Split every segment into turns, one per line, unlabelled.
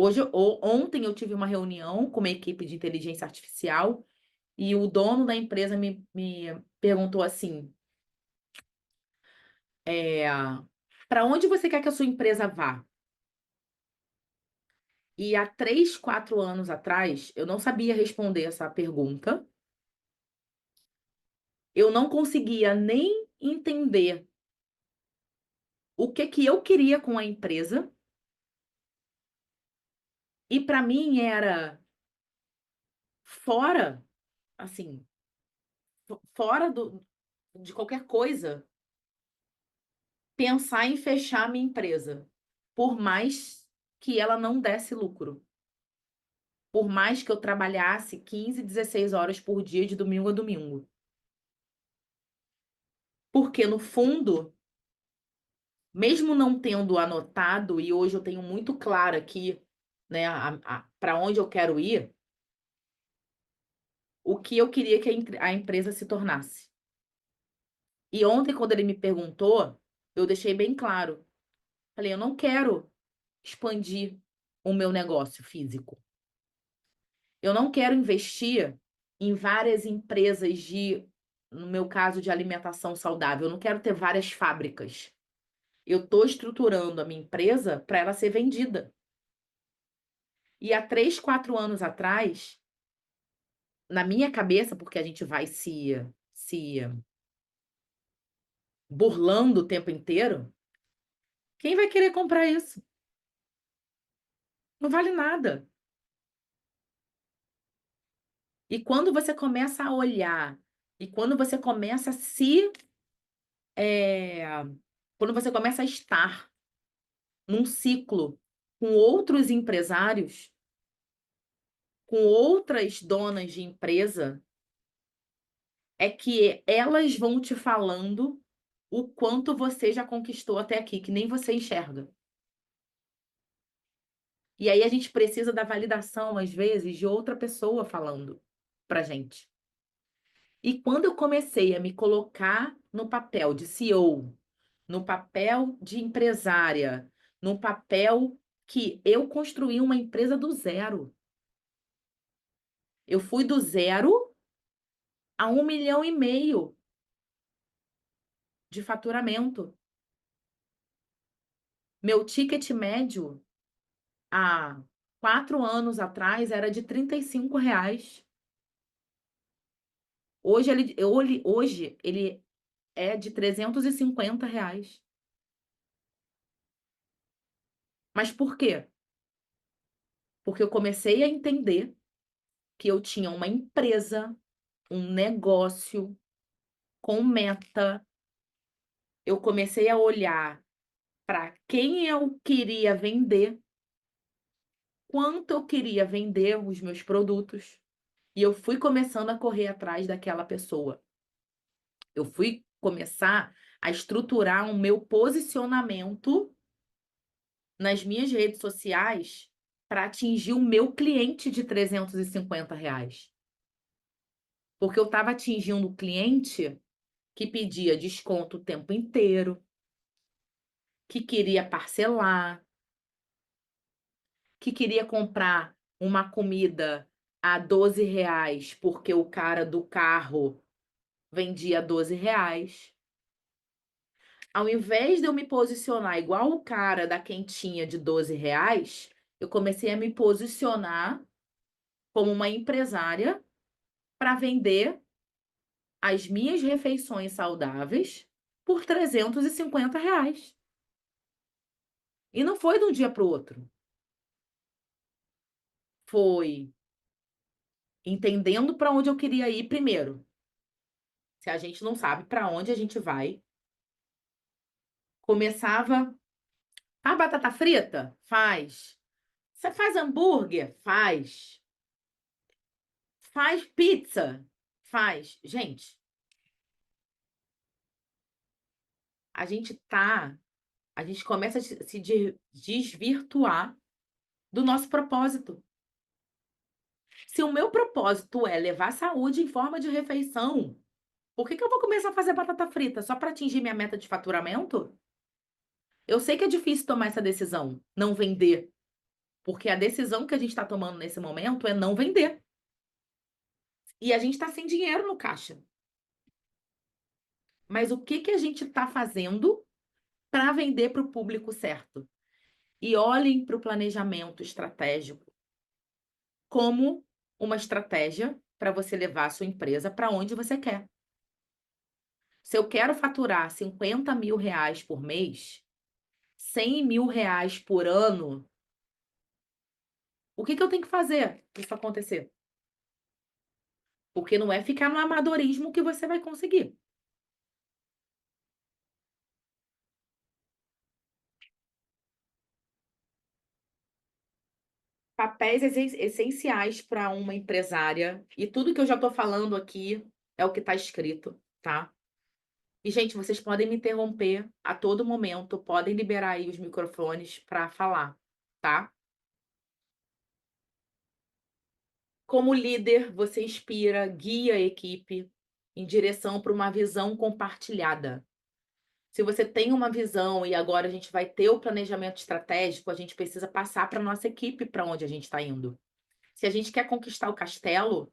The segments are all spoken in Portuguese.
Ontem eu tive uma reunião com uma equipe de inteligência artificial e o dono da empresa me perguntou assim: para onde você quer que a sua empresa vá? E há 3, 4 anos atrás, eu não sabia responder essa pergunta, eu não conseguia nem entender o que que eu queria com a empresa, e para mim era fora, assim, fora de qualquer coisa, pensar em fechar a minha empresa, por mais que ela não desse lucro, por mais que eu trabalhasse 15, 16 horas por dia de domingo a domingo. Porque no fundo, mesmo não tendo anotado, e hoje eu tenho muito claro aqui, né, para onde eu quero ir, o que eu queria que a empresa se tornasse. E ontem, quando ele me perguntou, eu deixei bem claro. Falei, eu não quero expandir o meu negócio físico. Eu não quero investir em várias empresas no meu caso, de alimentação saudável. Eu não quero ter várias fábricas. Eu estou estruturando a minha empresa para ela ser vendida. E há 3, 4 anos atrás, na minha cabeça, porque a gente vai se burlando o tempo inteiro, quem vai querer comprar isso? Não vale nada. E quando você começa a olhar, e quando você começa a eh, quando você começa a estar num ciclo com outros empresários, com outras donas de empresa, é que elas vão te falando o quanto você já conquistou até aqui, que nem você enxerga. E aí a gente precisa da validação, às vezes, de outra pessoa falando pra gente. E quando eu comecei a me colocar no papel de CEO, no papel de empresária, no papel que eu construí uma empresa do zero. Eu fui do zero a 1,5 milhão de faturamento. Meu ticket médio há 4 anos atrás era de R$ 35. Hoje ele é de R$ 350. Mas por quê? Porque eu comecei a entender que eu tinha uma empresa, um negócio com meta. Eu comecei a olhar para quem eu queria vender, quanto eu queria vender os meus produtos, e eu fui começando a correr atrás daquela pessoa. Eu fui começar a estruturar o meu posicionamento nas minhas redes sociais para atingir o meu cliente de R$ 350. Porque eu estava atingindo o cliente que pedia desconto o tempo inteiro, que queria parcelar, que queria comprar uma comida a R$ 12 porque o cara do carro vendia R$ 12. Ao invés de eu me posicionar igual o cara da quentinha de R$ 12, eu comecei a me posicionar como uma empresária para vender as minhas refeições saudáveis por R$ 350. E não foi de um dia para o outro. Foi entendendo para onde eu queria ir primeiro. Se a gente não sabe para onde a gente vai, começava: "Faz batata frita? Faz. Você faz hambúrguer? Faz. Faz pizza? Faz". Gente, a gente a gente começa a se desvirtuar do nosso propósito. Se o meu propósito é levar saúde em forma de refeição, por que que eu vou começar a fazer batata frita só para atingir minha meta de faturamento? Eu sei que é difícil tomar essa decisão, não vender, Porque a decisão que a gente está tomando nesse momento é não vender. E a gente está sem dinheiro no caixa. Mas o que que a gente está fazendo para vender para o público certo? E olhem para o planejamento estratégico como uma estratégia para você levar a sua empresa para onde você quer. Se eu quero faturar 50.000 reais por mês, 100.000 reais por ano, o que que eu tenho que fazer para isso acontecer? Porque não é ficar no amadorismo que você vai conseguir. Papéis essenciais para uma empresária, e tudo que eu já estou falando aqui é o que está escrito, tá? E, gente, vocês podem me interromper a todo momento, podem liberar aí os microfones para falar, tá? Como líder, você inspira, guia a equipe em direção para uma visão compartilhada. Se você tem uma visão e agora a gente vai ter o planejamento estratégico, a gente precisa passar para a nossa equipe para onde a gente está indo. Se a gente quer conquistar o castelo,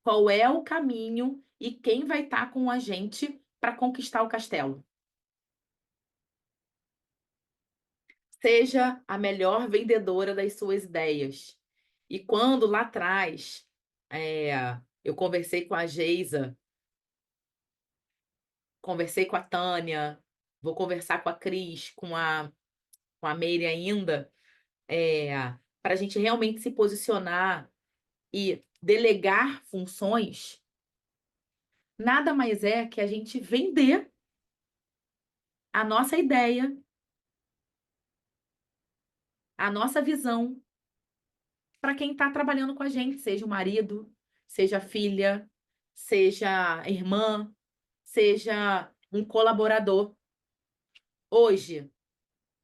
qual é o caminho e quem vai estar com a gente para conquistar o castelo? Seja a melhor vendedora das suas ideias. E quando lá atrás, eu conversei com a Geisa, conversei com a Tânia, vou conversar com a Cris, com a Meire ainda, para a gente realmente se posicionar e delegar funções, nada mais é que a gente vender a nossa ideia, a nossa visão para quem está trabalhando com a gente, seja o marido, seja a filha, seja a irmã, seja um colaborador. Hoje,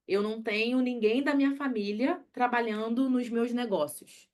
eu não tenho ninguém da minha família trabalhando nos meus negócios.